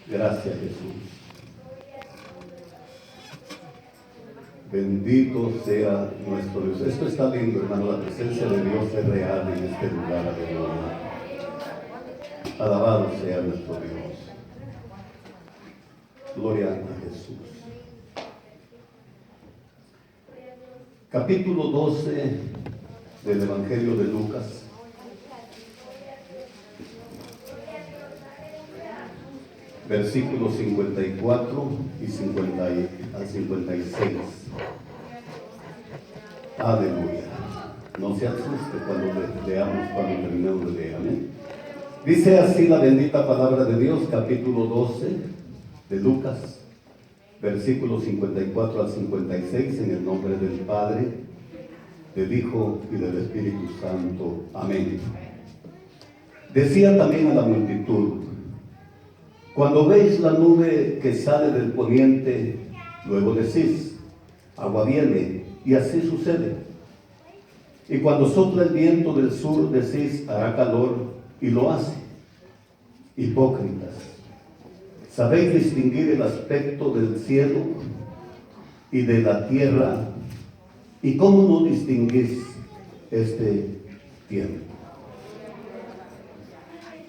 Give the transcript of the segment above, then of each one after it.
Gracias, Jesús. Bendito sea nuestro Dios. Esto está lindo, hermano. La presencia de Dios es real en este lugar. Aleluya. Alabado sea nuestro Dios. Gloria a Jesús. Capítulo 12 del Evangelio de Lucas. Versículos 54 y 50 al 56. Aleluya. No se asuste cuando leamos, cuando terminemos de leer. Amén. Dice así la bendita palabra de Dios, capítulo 12 de Lucas, versículos 54 al 56, en el nombre del Padre, del Hijo y del Espíritu Santo. Amén. Decía también a la multitud: cuando veis la nube que sale del poniente, luego decís, agua viene, y así sucede. Y cuando sopla el viento del sur, decís, hará calor, y lo hace. Hipócritas, ¿sabéis distinguir el aspecto del cielo y de la tierra? ¿Y cómo no distinguís este tiempo?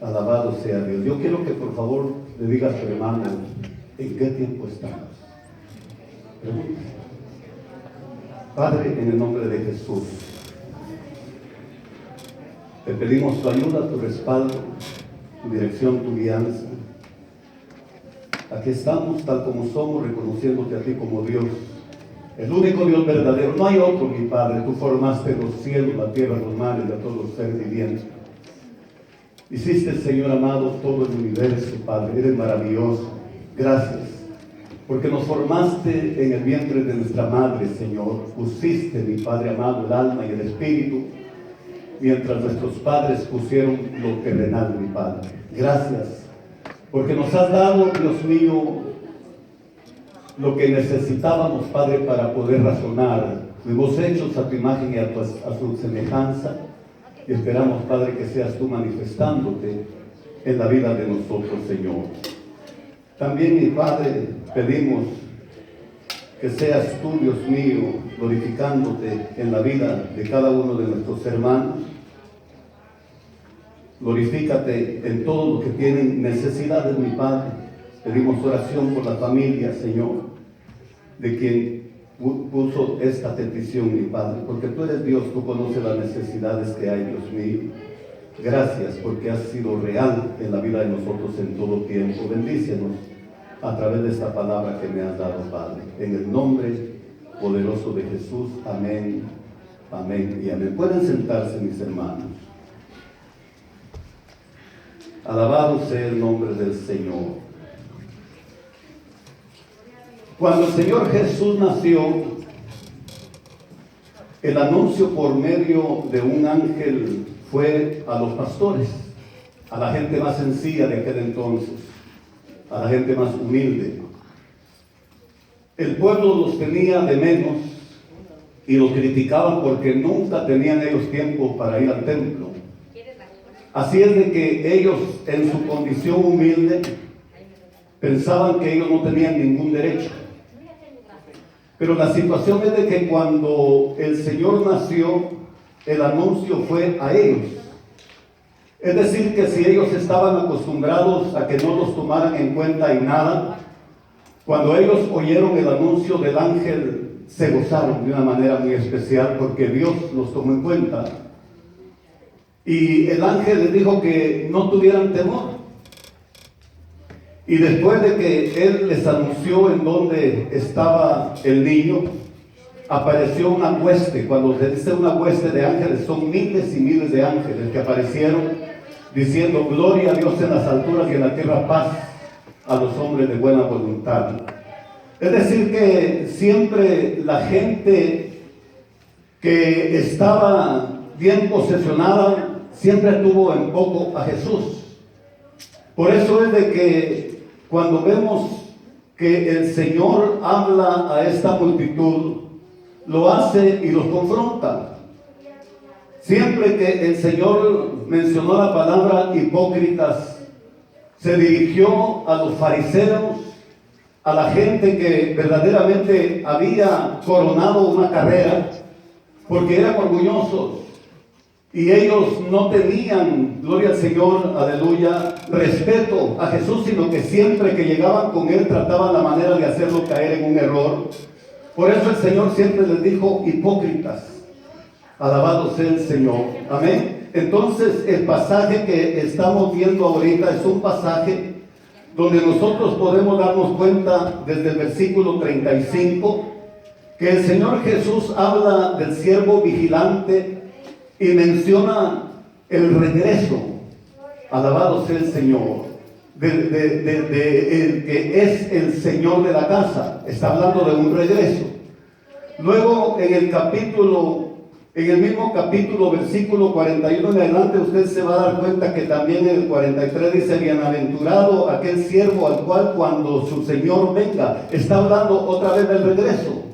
Alabado sea Dios. Yo quiero que por favor le diga a su hermano, ¿en qué tiempo estamos? Padre, en el nombre de Jesús, te pedimos tu ayuda, tu respaldo, tu dirección, tu guianza. Aquí estamos tal como somos, reconociéndote a ti como Dios, el único Dios verdadero. No hay otro, mi Padre. Tú formaste los cielos, la tierra, los mares y a todos los seres vivientes. Hiciste, Señor amado, todo el universo, Padre. Eres maravilloso. Gracias, porque nos formaste en el vientre de nuestra madre, Señor. Pusiste, mi Padre amado, el alma y el espíritu, mientras nuestros padres pusieron lo terrenal, mi Padre. Gracias, porque nos has dado, Dios mío, lo que necesitábamos, Padre, para poder razonar. Fuimos hechos a tu imagen y a su semejanza, y esperamos, Padre, que seas tú manifestándote en la vida de nosotros, Señor. También, mi Padre, pedimos que seas tú, Dios mío, glorificándote en la vida de cada uno de nuestros hermanos. Glorifícate en todo lo que tienen necesidades, mi Padre. Pedimos oración por la familia, Señor, de quien puso esta petición, mi Padre, porque tú eres Dios, tú conoces las necesidades que hay, Dios mío. Gracias porque has sido real en la vida de nosotros en todo tiempo. Bendícenos a través de esta palabra que me has dado, Padre, en el nombre poderoso de Jesús. Amén, amén y amén. Pueden sentarse, mis hermanos. Alabado sea el nombre del Señor. Cuando el Señor Jesús nació, el anuncio por medio de un ángel fue a los pastores, a la gente más sencilla de aquel entonces, a la gente más humilde. El pueblo los tenía de menos y los criticaban porque nunca tenían ellos tiempo para ir al templo. Así es de que ellos, en su condición humilde, pensaban que ellos no tenían ningún derecho. Pero la situación es de que cuando el Señor nació, el anuncio fue a ellos. Es decir, que si ellos estaban acostumbrados a que no los tomaran en cuenta en nada, cuando ellos oyeron el anuncio del ángel, se gozaron de una manera muy especial porque Dios los tomó en cuenta. Y el ángel les dijo que no tuvieran temor. Y después de que él les anunció en dónde estaba el niño, apareció una hueste. Cuando se dice una hueste de ángeles, son miles y miles de ángeles que aparecieron diciendo: gloria a Dios en las alturas y en la tierra paz a los hombres de buena voluntad. Es decir, que siempre la gente que estaba bien posesionada siempre tuvo en poco a Jesús. Por eso es de que cuando vemos que el Señor habla a esta multitud, lo hace y los confronta. Siempre que el Señor mencionó la palabra hipócritas, se dirigió a los fariseos, a la gente que verdaderamente había coronado una carrera, porque eran orgullosos y ellos no tenían, gloria al Señor, aleluya, respeto a Jesús, sino que siempre que llegaban con Él trataban la manera de hacerlo caer en un error. Por eso el Señor siempre les dijo hipócritas. Alabado sea el Señor. Amén. Entonces el pasaje que estamos viendo ahorita es un pasaje donde nosotros podemos darnos cuenta desde el versículo 35 que el Señor Jesús habla del siervo vigilante y menciona el regreso. Alabado sea el Señor, el que es el Señor de la casa. Está hablando de un regreso. Luego en el mismo capítulo, versículo 41 en adelante, usted se va a dar cuenta que también en el 43 dice: bienaventurado aquel siervo al cual cuando su Señor venga. Está hablando otra vez del regreso.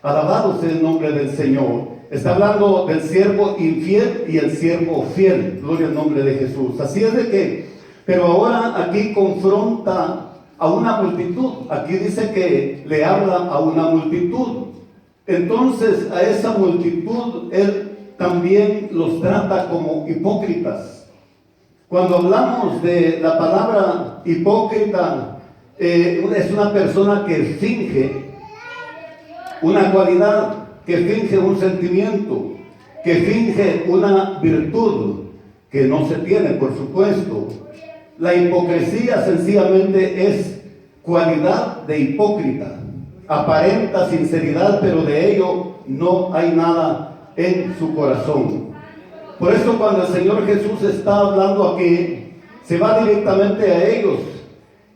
Alabado sea el nombre del Señor. Está hablando del siervo infiel y el siervo fiel. Gloria al nombre de Jesús. Así es de que, pero ahora aquí confronta a una multitud. Aquí dice que le habla a una multitud. Entonces a esa multitud Él también los trata como hipócritas. Cuando hablamos de la palabra hipócrita, es una persona que finge una cualidad, que finge un sentimiento, que finge una virtud que no se tiene, por supuesto. La hipocresía sencillamente es cualidad de hipócrita. Aparenta sinceridad, pero de ello no hay nada en su corazón. Por eso cuando el Señor Jesús está hablando aquí, se va directamente a ellos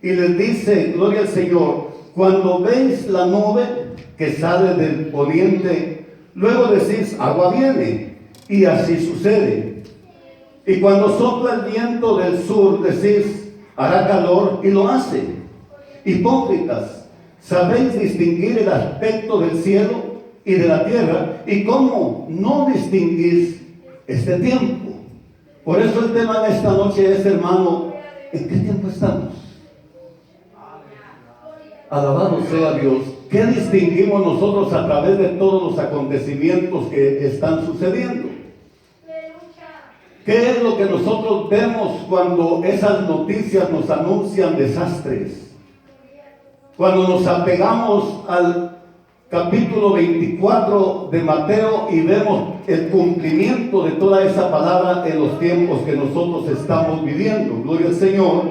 y les dice: gloria al Señor, cuando veis la nube que sale del poniente, luego decís: agua viene, y así sucede. Y cuando sopla el viento del sur, decís: hará calor, y lo hace. Hipócritas, ¿sabéis distinguir el aspecto del cielo y de la tierra? ¿Y cómo no distinguís este tiempo? Por eso el tema de esta noche es, hermano, ¿en qué tiempo estamos? Alabado sea Dios. ¿Qué distinguimos nosotros a través de todos los acontecimientos que están sucediendo? ¿Qué es lo que nosotros vemos cuando esas noticias nos anuncian desastres? Cuando nos apegamos al capítulo 24 de Mateo y vemos el cumplimiento de toda esa palabra en los tiempos que nosotros estamos viviendo. Gloria al Señor.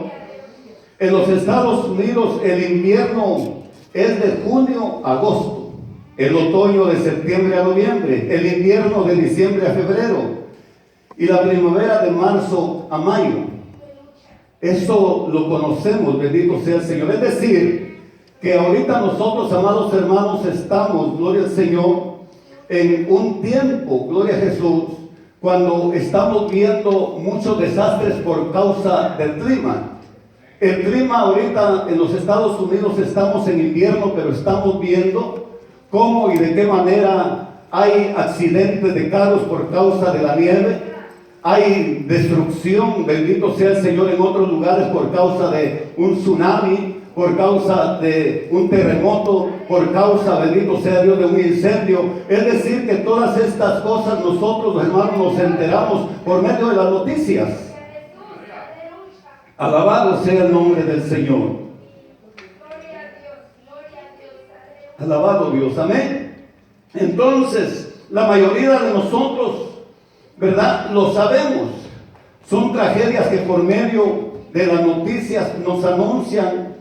En los Estados Unidos el invierno es de junio a agosto, el otoño de septiembre a noviembre, el invierno de diciembre a febrero y la primavera de marzo a mayo. Eso lo conocemos, bendito sea el Señor. Es decir, que ahorita nosotros, amados hermanos, estamos, gloria al Señor, en un tiempo, gloria a Jesús, cuando estamos viendo muchos desastres por causa del clima. El clima ahorita en los Estados Unidos estamos en invierno, pero estamos viendo cómo y de qué manera hay accidentes de carros por causa de la nieve. Hay destrucción, bendito sea el Señor, en otros lugares por causa de un tsunami, por causa de un terremoto, por causa, bendito sea Dios, de un incendio. Es decir, que todas estas cosas nosotros, hermanos, nos enteramos por medio de las noticias. Alabado sea el nombre del Señor. Alabado Dios, amén. Entonces, la mayoría de nosotros, ¿verdad?, lo sabemos. Son tragedias que por medio de las noticias nos anuncian.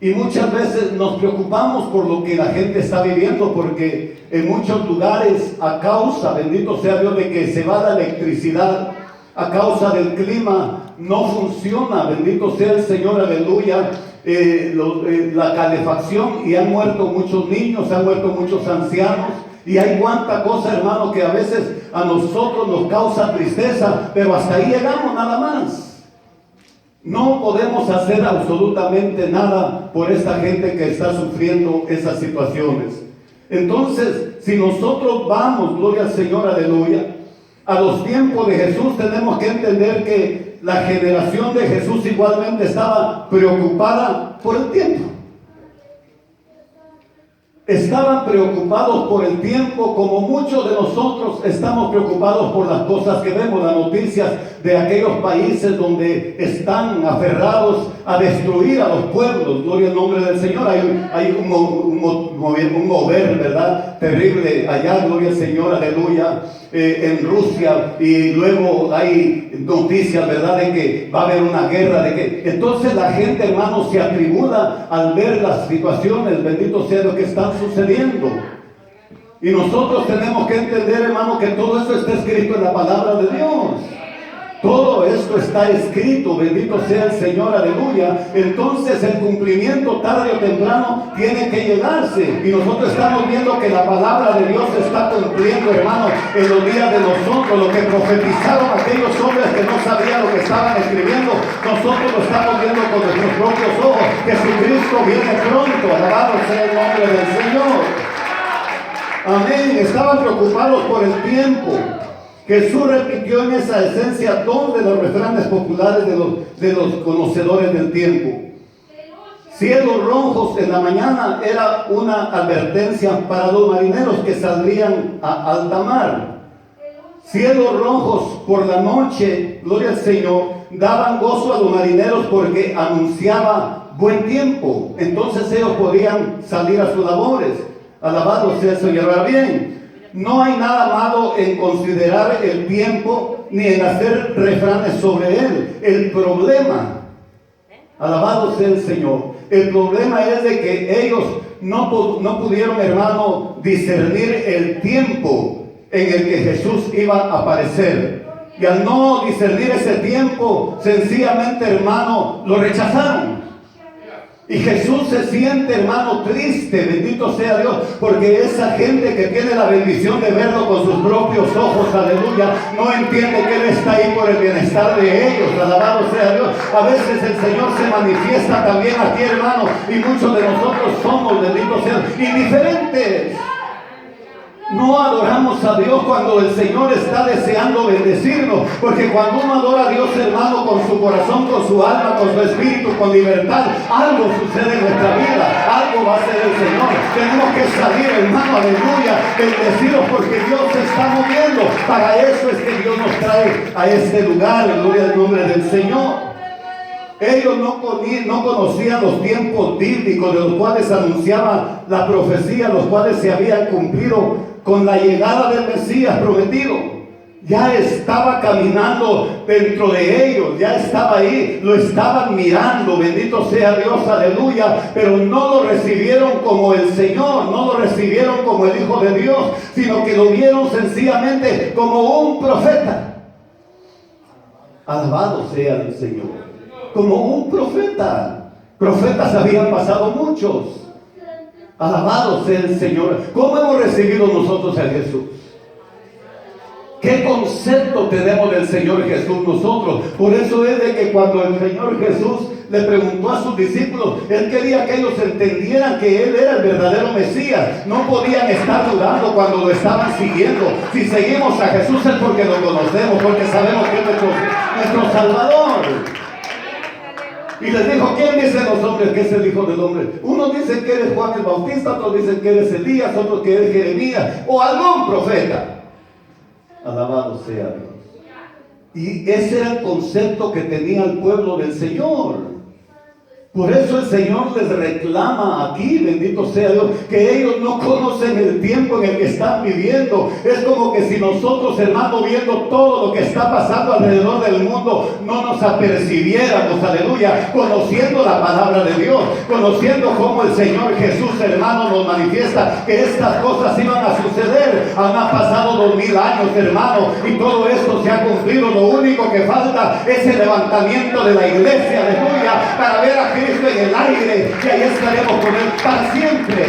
Y muchas veces nos preocupamos por lo que la gente está viviendo, porque en muchos lugares, a causa, bendito sea Dios, de que se va la electricidad, a causa del clima, no funciona, bendito sea el Señor, aleluya, la calefacción, y han muerto muchos niños, han muerto muchos ancianos, y hay cuánta cosa, hermano, que a veces a nosotros nos causa tristeza, pero hasta ahí llegamos nada más. No podemos hacer absolutamente nada por esta gente que está sufriendo esas situaciones. Entonces, si nosotros vamos, gloria al Señor, aleluya, a los tiempos de Jesús, tenemos que entender que la generación de Jesús igualmente estaba preocupada por el tiempo. Estaban preocupados por el tiempo, como muchos de nosotros estamos preocupados por las cosas que vemos, las noticias de aquellos países donde están aferrados a destruir a los pueblos. Gloria al nombre del Señor. Hay un mover, ¿verdad? Terrible allá, gloria al Señor, aleluya, en Rusia. Y luego hay noticias, ¿verdad?, de que va a haber una guerra, de que entonces la gente, hermano, se atribula al ver las situaciones, bendito sea lo que están sucediendo. Y nosotros tenemos que entender, hermano, que todo eso está escrito en la palabra de Dios. Todo esto está escrito, bendito sea el Señor, aleluya. Entonces el cumplimiento tarde o temprano tiene que llegarse. Y nosotros estamos viendo que la palabra de Dios se está cumpliendo, hermano, en los días de nosotros. Lo que profetizaron aquellos hombres que no sabían lo que estaban escribiendo, nosotros lo estamos viendo con nuestros propios ojos. Jesucristo viene pronto, alabado sea el nombre del Señor. Amén. Estaban preocupados por el tiempo. Jesús repitió en esa esencia dos de los refranes populares de los conocedores del tiempo. Cielos rojos en la mañana era una advertencia para los marineros que saldrían a alta mar. Cielos rojos por la noche, gloria al Señor, daban gozo a los marineros porque anunciaba buen tiempo. Entonces ellos podían salir a sus labores. Alabado sea el Señor. Ahora bien, no hay nada malo en considerar el tiempo ni en hacer refranes sobre él. El problema, alabado sea el Señor, el problema es de que ellos no pudieron, hermano, discernir el tiempo en el que Jesús iba a aparecer. Y al no discernir ese tiempo, sencillamente, hermano, lo rechazaron. Y Jesús se siente, hermano, triste, bendito sea Dios, porque esa gente que tiene la bendición de verlo con sus propios ojos, aleluya, no entiende que Él está ahí por el bienestar de ellos, alabado sea Dios. A veces el Señor se manifiesta también aquí, hermano, y muchos de nosotros somos, bendito sea, indiferentes. No adoramos a Dios cuando el Señor está deseando bendecirnos, porque cuando uno adora a Dios, hermano, con su corazón, con su alma, con su espíritu, con libertad, algo sucede en nuestra vida, algo va a hacer el Señor. Tenemos que salir, hermano, aleluya, bendecidos, porque Dios se está moviendo. Para eso es que Dios nos trae a este lugar, gloria al nombre del Señor. Ellos no conocían los tiempos bíblicos de los cuales anunciaba la profecía, los cuales se habían cumplido con la llegada del Mesías prometido. Ya estaba caminando dentro de ellos, ya estaba ahí, lo estaban mirando, bendito sea Dios, aleluya, pero no lo recibieron como el Señor, no lo recibieron como el Hijo de Dios, sino que lo vieron sencillamente como un profeta. Alabado sea el Señor. Como un profeta. Profetas habían pasado muchos. Alabado sea el Señor. ¿Cómo hemos recibido nosotros a Jesús? ¿Qué concepto tenemos del Señor Jesús nosotros? Por eso es de que cuando el Señor Jesús le preguntó a sus discípulos, Él quería que ellos entendieran que Él era el verdadero Mesías. No podían estar dudando cuando lo estaban siguiendo. Si seguimos a Jesús es porque lo conocemos, porque sabemos que es nuestro Salvador. Y les dijo, ¿quién dicen los hombres que es el Hijo del Hombre? Unos dicen que eres Juan el Bautista, otros dicen que eres Elías, otros que eres Jeremías o algún profeta. Alabado sea Dios. Y ese era el concepto que tenía el pueblo del Señor. Por eso el Señor les reclama aquí, bendito sea Dios, que ellos no conocen el tiempo en el que están viviendo. Es como que si nosotros, hermano, viendo todo lo que está pasando alrededor del mundo, no nos apercibiéramos, aleluya, conociendo la palabra de Dios, conociendo cómo el Señor Jesús, hermano, nos manifiesta que estas cosas iban a suceder. Han pasado 2000 años, hermano, y todo esto se ha cumplido. Lo único que falta es el levantamiento de la iglesia, aleluya, para ver a Cristo en el aire, y ahí estaremos con Él para siempre.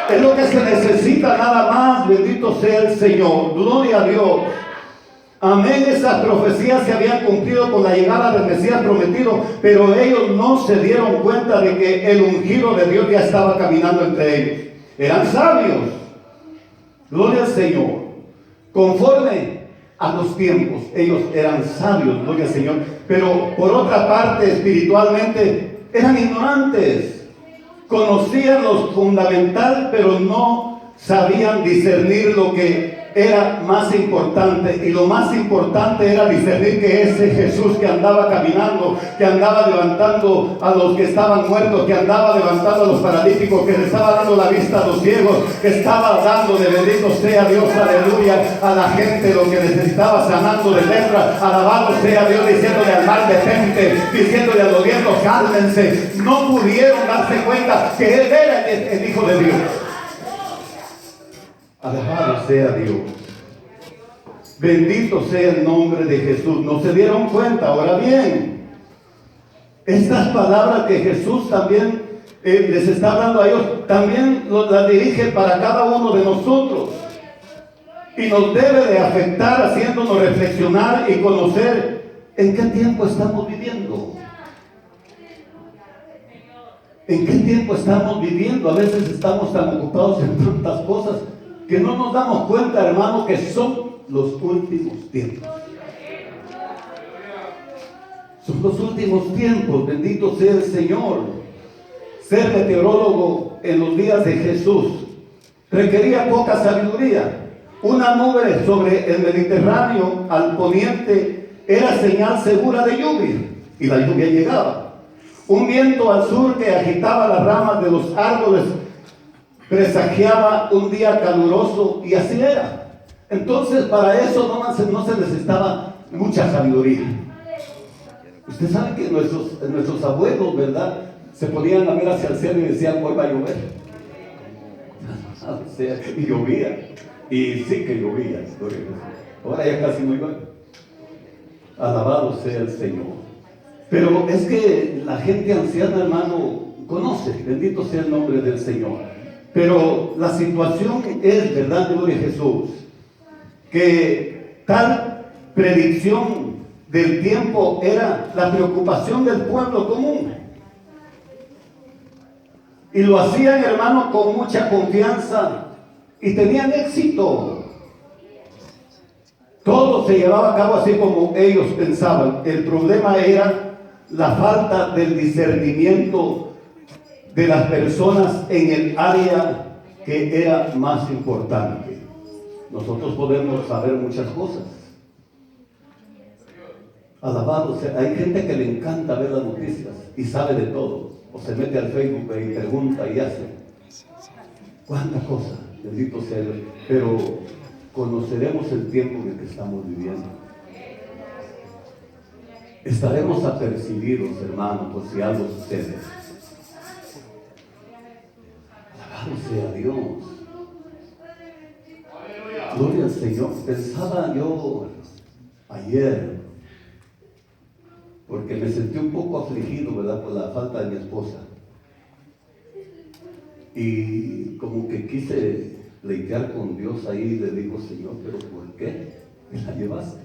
Es lo que se necesita, nada más. Bendito sea el Señor, gloria a Dios. Amén. Esas profecías se habían cumplido con la llegada del Mesías prometido, pero ellos no se dieron cuenta de que el ungido de Dios ya estaba caminando entre ellos. Eran sabios, gloria al Señor. Conforme a los tiempos. Ellos eran sabios, gloria al Señor, pero por otra parte, espiritualmente, eran ignorantes. Conocían lo fundamental, pero no sabían discernir lo que era más importante, y lo más importante era discernir que ese Jesús que andaba caminando, que andaba levantando a los que estaban muertos, que andaba levantando a los paralíticos, que le estaba dando la vista a los ciegos, que estaba dándole, bendito sea Dios, aleluya, a la gente lo que necesitaba, sanando de lepra, alabado sea Dios, diciéndole al mar detente, diciéndole a los vientos cálmense. No pudieron darse cuenta que Él era el Hijo de Dios. Alabado sea Dios. Bendito sea el nombre de Jesús. No se dieron cuenta. Ahora bien, estas palabras que Jesús también les está hablando a ellos, también las dirige para cada uno de nosotros. Y nos debe de afectar, haciéndonos reflexionar y conocer en qué tiempo estamos viviendo. ¿En qué tiempo estamos viviendo? A veces estamos tan ocupados en tantas cosas que no nos damos cuenta, hermano, que son los últimos tiempos. Son los últimos tiempos, bendito sea el Señor. Ser meteorólogo en los días de Jesús requería poca sabiduría. Una nube sobre el Mediterráneo al poniente era señal segura de lluvia, y la lluvia llegaba. Un viento al sur que agitaba las ramas de los árboles presagiaba un día caluroso, y así era. Entonces, para eso no se necesitaba mucha sabiduría. Usted sabe que nuestros abuelos, ¿verdad?, se ponían a ver hacia el cielo y decían: hoy va a llover. O sea, y llovía. Y sí que llovía. Ahora ya casi no llueve. Alabado sea el Señor. Pero es que la gente anciana, hermano, conoce. Bendito sea el nombre del Señor. Pero la situación es, ¿verdad, gloria a Jesús?, que tal predicción del tiempo era la preocupación del pueblo común. Y lo hacían, hermano, con mucha confianza, y tenían éxito. Todo se llevaba a cabo así como ellos pensaban. El problema era la falta del discernimiento de las personas en el área que era más importante. Nosotros podemos saber muchas cosas. Alabado sea. Hay gente que le encanta ver las noticias y sabe de todo, o se mete al Facebook y pregunta y hace cuántas cosas. Bendito sea Dios. Pero conoceremos el tiempo en el que estamos viviendo. Estaremos apercibidos, hermanos, por si algo sucede. Alabado sea Dios. Gloria al Señor. Pensaba yo ayer, porque me sentí un poco afligido, ¿verdad?, por la falta de mi esposa. Y como que quise pleitear con Dios ahí, y le digo: Señor, ¿pero por qué me la llevaste?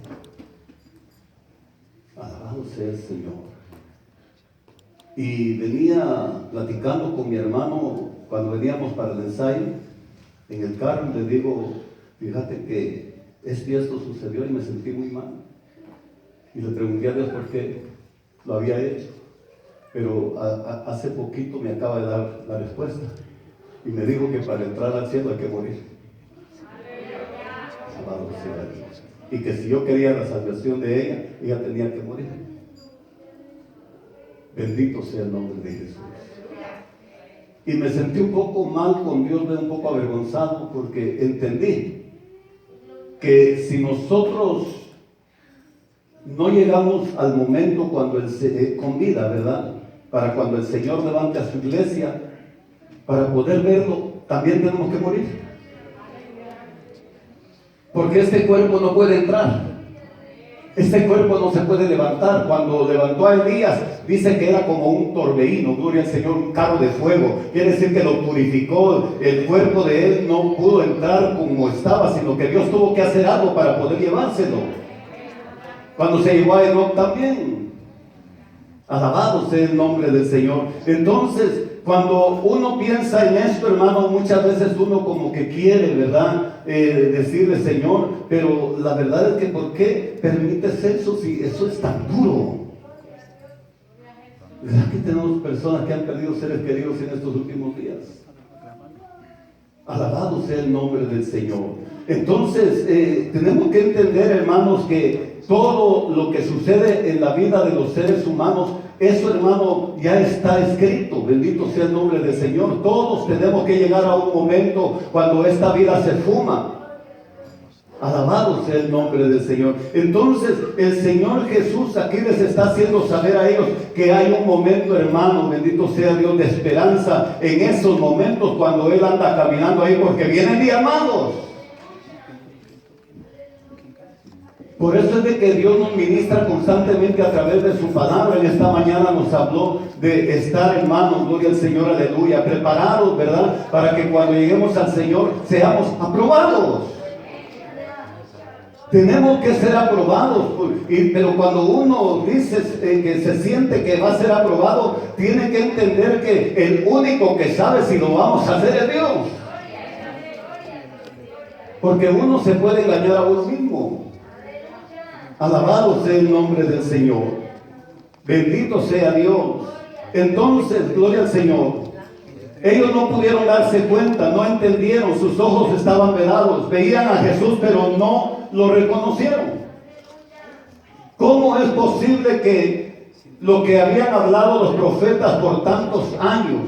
Alabado sea el Señor. Y venía platicando con mi hermano cuando veníamos para el ensayo en el carro, y le digo: fíjate que esto sucedió y me sentí muy mal. Y le pregunté a Dios por qué lo había hecho. Pero hace poquito me acaba de dar la respuesta. Y me dijo que para entrar al cielo hay que morir. Alabado sea Dios. Y que si yo quería la salvación de ella tenía que morir. Bendito sea el nombre de Jesús. Y me sentí un poco mal con Dios, un poco avergonzado, porque entendí que si nosotros no llegamos al momento cuando con vida, ¿verdad?, para cuando el Señor levante a su iglesia, para poder verlo, también tenemos que morir. Porque este cuerpo no puede entrar. Este cuerpo no se puede levantar. Cuando levantó a Elías, dice que era como un torbellino, gloria al Señor, un carro de fuego. Quiere decir que lo purificó. El cuerpo de él no pudo entrar como estaba, sino que Dios tuvo que hacer algo para poder llevárselo. Cuando se llevó a Enoc también. Alabado sea el nombre del Señor. Entonces, cuando uno piensa en esto, hermano, muchas veces uno como que quiere, ¿verdad? Decirle, Señor, pero la verdad es que ¿por qué permites eso si eso es tan duro? ¿Verdad que tenemos personas que han perdido seres queridos en estos últimos días? Alabado sea el nombre del Señor. Entonces, tenemos que entender, hermanos, que todo lo que sucede en la vida de los seres humanos, eso, hermano, ya está escrito. Bendito sea el nombre del Señor. Todos tenemos que llegar a un momento cuando esta vida se fuma. Alabado sea el nombre del Señor. Entonces, el Señor Jesús aquí les está haciendo saber a ellos que hay un momento, hermano, bendito sea Dios, de esperanza en esos momentos cuando Él anda caminando ahí, porque vienen días malos. Por eso es de que Dios nos ministra constantemente a través de su palabra. En esta mañana nos habló de estar, hermanos, gloria al Señor, aleluya, preparados, ¿verdad? Para que cuando lleguemos al Señor seamos aprobados. Tenemos que ser aprobados, pero cuando uno dice que se siente que va a ser aprobado, tiene que entender que el único que sabe si lo vamos a hacer es Dios. Porque uno se puede engañar a uno mismo. Alabado sea el nombre del Señor. Bendito sea Dios. Entonces, gloria al Señor. Ellos no pudieron darse cuenta, no entendieron, sus ojos estaban vedados, veían a Jesús pero no lo reconocieron. ¿Cómo es posible que lo que habían hablado los profetas por tantos años,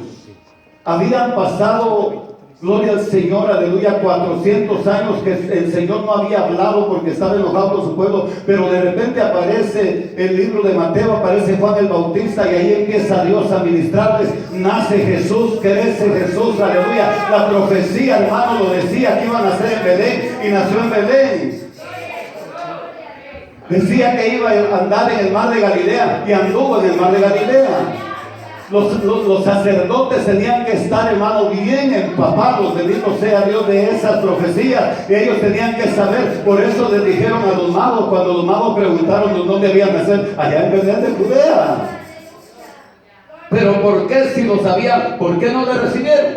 habían pasado, gloria al Señor, aleluya, 400 años que el Señor no había hablado porque estaba enojado con su pueblo, pero de repente aparece el libro de Mateo, aparece Juan el Bautista y ahí empieza Dios a ministrarles, nace Jesús, crece Jesús, aleluya, la profecía, hermano, lo decía que iban a nacer en Belén y nació en Belén. Decía que iba a andar en el mar de Galilea y anduvo en el mar de Galilea. Los sacerdotes tenían que estar, hermano, bien empapados, bendito sea Dios, de esas profecías. Y ellos tenían que saber. Por eso les dijeron a los magos, cuando los magos preguntaron dónde debían nacer, allá en Belén de Judea. Pero ¿por qué si lo sabían? ¿Por qué no le recibieron?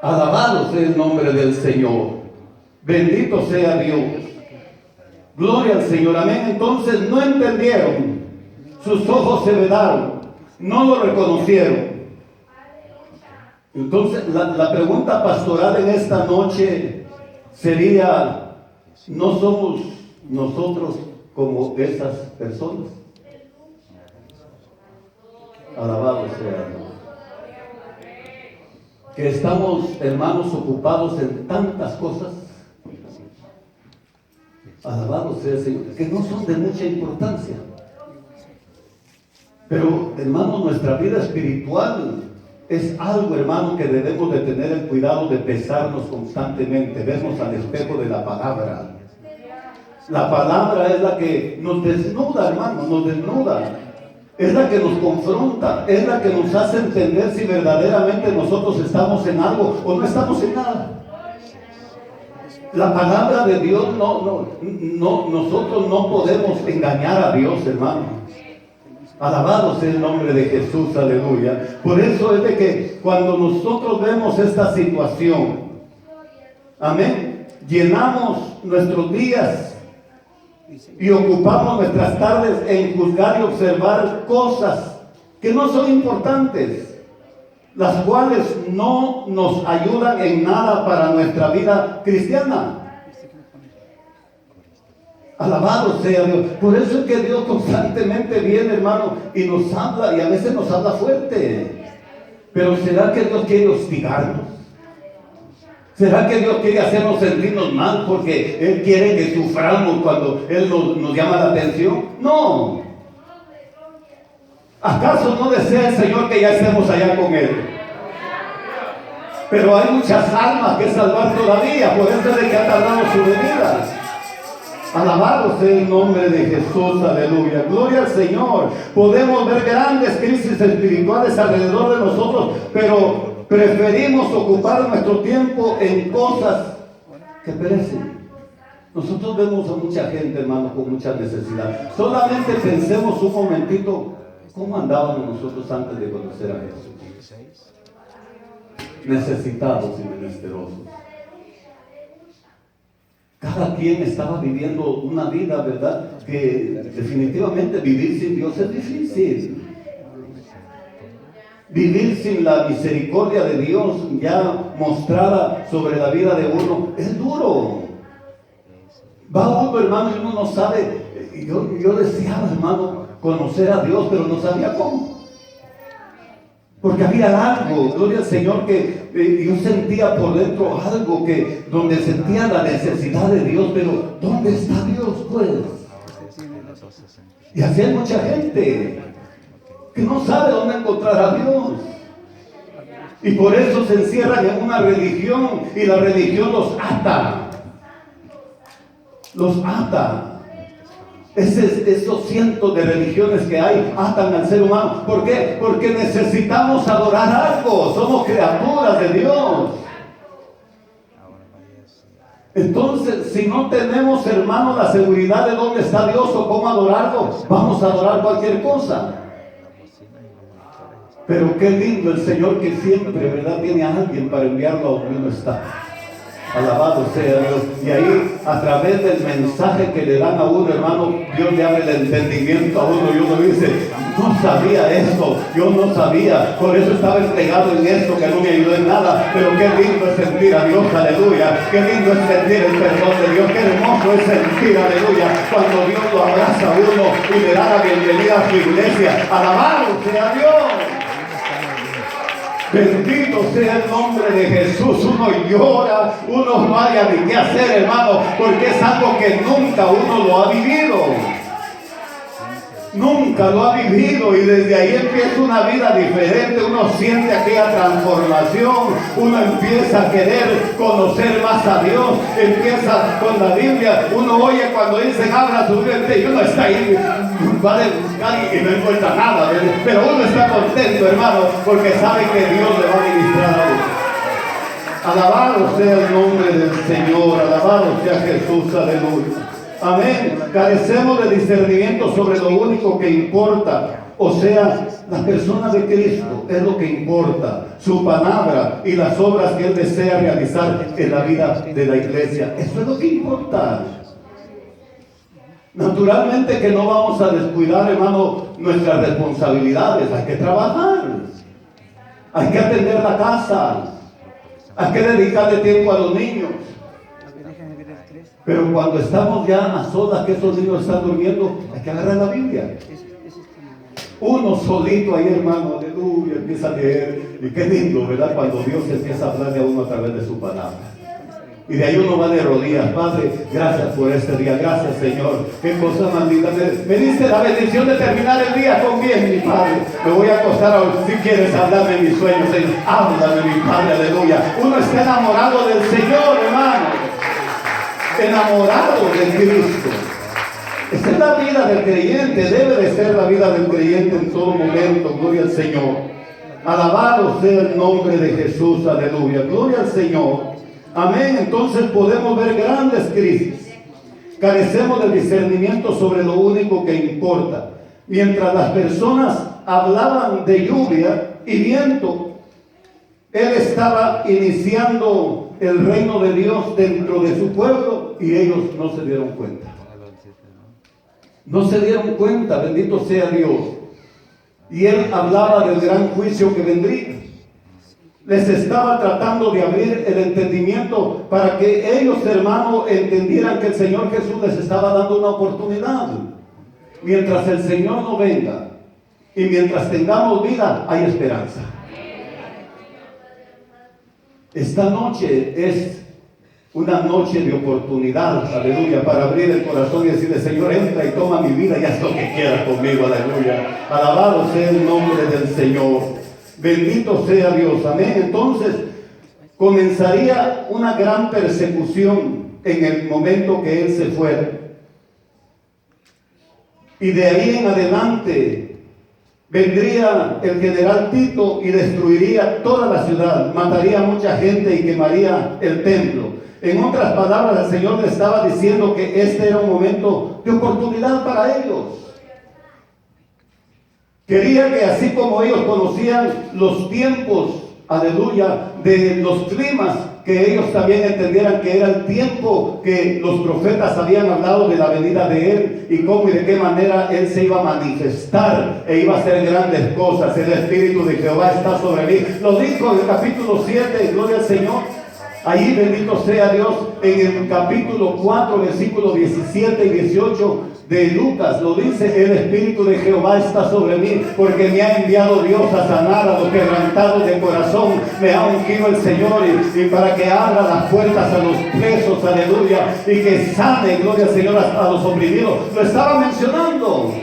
Alabado sea el nombre del Señor. Bendito sea Dios. Gloria al Señor, amén. Entonces no entendieron. Sus ojos se vedaron, no lo reconocieron. Entonces, la pregunta pastoral en esta noche sería: ¿no somos nosotros como esas personas? Alabado sea Dios. Que estamos, hermanos, ocupados en tantas cosas. Alabado sea el Señor, que no son de mucha importancia. Pero, hermanos, nuestra vida espiritual es algo, hermano, que debemos de tener el cuidado de pesarnos constantemente, vernos al espejo de la palabra. La palabra es la que nos desnuda, hermano, nos desnuda. Es la que nos confronta, es la que nos hace entender si verdaderamente nosotros estamos en algo o no estamos en nada. La palabra de Dios, nosotros no podemos engañar a Dios, hermano. Alabado sea el nombre de Jesús, aleluya. Por eso es de que cuando nosotros vemos esta situación, amén, llenamos nuestros días y ocupamos nuestras tardes en juzgar y observar cosas que no son importantes, las cuales no nos ayudan en nada para nuestra vida cristiana. Alabado sea Dios. Por eso es que Dios constantemente viene, hermano, y nos habla, y a veces nos habla fuerte. Pero ¿será que Dios quiere hostigarnos? ¿Será que Dios quiere hacernos sentirnos mal porque Él quiere que suframos cuando Él nos llama la atención? No. ¿Acaso no desea el Señor que ya estemos allá con Él? Pero hay muchas almas que salvar todavía, por eso es de que ha tardado su venida. Alabado sea el nombre de Jesús, aleluya. Gloria al Señor. Podemos ver grandes crisis espirituales alrededor de nosotros, pero preferimos ocupar nuestro tiempo en cosas que perecen. Nosotros vemos a mucha gente, hermano, con mucha necesidad. Solamente pensemos un momentito, ¿cómo andábamos nosotros antes de conocer a Jesús? Necesitados y menesterosos. Cada quien estaba viviendo una vida, ¿verdad? Que definitivamente vivir sin Dios es difícil. Vivir sin la misericordia de Dios ya mostrada sobre la vida de uno es duro. Va uno, hermano, y uno no sabe. Yo deseaba, hermano, conocer a Dios, pero no sabía cómo. Porque había algo, gloria al Señor, que yo sentía por dentro algo donde sentía la necesidad de Dios, pero ¿dónde está Dios, pues? Y así hay mucha gente que no sabe dónde encontrar a Dios. Y por eso se encierran en una religión, y la religión los ata. Los ata. Esos cientos de religiones que hay atan al ser humano. ¿Por qué? Porque necesitamos adorar algo. Somos criaturas de Dios. Entonces, si no tenemos, hermanos, la seguridad de dónde está Dios o cómo adorarlo, vamos a adorar cualquier cosa. Pero qué lindo el Señor, que siempre, ¿verdad?, tiene a alguien para enviarlo a donde uno está. Alabado sea Dios. Y ahí, a través del mensaje que le dan a uno, hermano, Dios le abre el entendimiento a uno, y uno dice: no sabía esto, yo no sabía, por eso estaba entregado en esto que no me ayudó en nada. Pero qué lindo es sentir a Dios, aleluya. Qué lindo es sentir el perdón de Dios. Qué hermoso es sentir, aleluya, cuando Dios lo abraza a uno y le da la bienvenida a su iglesia. Alabado sea Dios. Bendito sea el nombre de Jesús. Uno llora, uno no haya ni qué hacer, hermano, porque es algo que nunca uno lo ha vivido. Nunca lo ha vivido, y desde ahí empieza una vida diferente. Uno siente aquella transformación, uno empieza a querer conocer más a Dios, empieza con la Biblia. Uno oye cuando dicen abra su Biblia, y uno está ahí, va a buscar y no encuentra nada, pero uno está contento, hermano, porque sabe que Dios le va a ministrar a uno. Alabado sea el nombre del Señor, alabado sea Jesús, aleluya. Amén. Carecemos de discernimiento sobre lo único que importa. O sea, la persona de Cristo es lo que importa. Su palabra y las obras que Él desea realizar en la vida de la iglesia. Eso es lo que importa. Naturalmente que no vamos a descuidar, hermano, nuestras responsabilidades. Hay que trabajar. Hay que atender la casa. Hay que dedicarle tiempo a los niños. Pero cuando estamos ya a solas, que esos niños están durmiendo, hay que agarrar la Biblia. Uno solito ahí, hermano, aleluya, empieza a leer. Y qué lindo, ¿verdad?, cuando Dios empieza a hablarle a uno a través de su palabra. Y de ahí uno va de rodillas. Padre, gracias por este día. Gracias, Señor. Qué cosa más linda. Me diste la bendición de terminar el día con bien, mi Padre. Me voy a acostar ahora. Si quieres hablarme mis sueños, Señor, háblame, mi Padre, aleluya. Uno está enamorado del Señor, hermano. Enamorado de Cristo. Esta es la vida del creyente. Debe de ser la vida del creyente en todo momento. Gloria al Señor. Alabado sea el nombre de Jesús, aleluya. Gloria al Señor. Amén. Entonces podemos ver grandes crisis. Carecemos de discernimiento sobre lo único que importa. Mientras las personas hablaban de lluvia y viento, Él estaba iniciando el reino de Dios dentro de su pueblo, y ellos no se dieron cuenta. No se dieron cuenta, bendito sea Dios. Y Él hablaba del gran juicio que vendría. Les estaba tratando de abrir el entendimiento para que ellos, hermanos, entendieran que el Señor Jesús les estaba dando una oportunidad. Mientras el Señor no venga y mientras tengamos vida, hay esperanza. Esta noche es una noche de oportunidad, aleluya, para abrir el corazón y decirle: Señor, entra y toma mi vida y haz lo que quieras conmigo, aleluya. Alabado sea el nombre del Señor. Bendito sea Dios, amén. Entonces comenzaría una gran persecución en el momento que Él se fuera. Y de ahí en adelante vendría el general Tito y destruiría toda la ciudad, mataría a mucha gente y quemaría el templo. En otras palabras, el Señor le estaba diciendo que este era un momento de oportunidad para ellos. Quería que así como ellos conocían los tiempos, aleluya, de los climas, que ellos también entendieran que era el tiempo que los profetas habían hablado de la venida de Él y cómo y de qué manera Él se iba a manifestar e iba a hacer grandes cosas. El Espíritu de Jehová está sobre mí. Lo dijo en el capítulo 7, gloria al Señor. Ahí, bendito sea Dios, en el capítulo 4, versículos 17 y 18 de Lucas, lo dice: el Espíritu de Jehová está sobre mí, porque me ha enviado Dios a sanar a los quebrantados de corazón. Me ha ungido el Señor y para que abra las puertas a los presos, aleluya, y que sane, gloria al Señor, a los oprimidos. Lo estaba mencionando.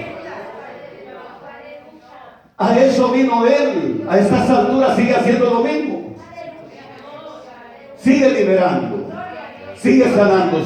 A eso vino Él. A estas alturas sigue haciendo lo mismo. Sigue liberando, sigue sanando.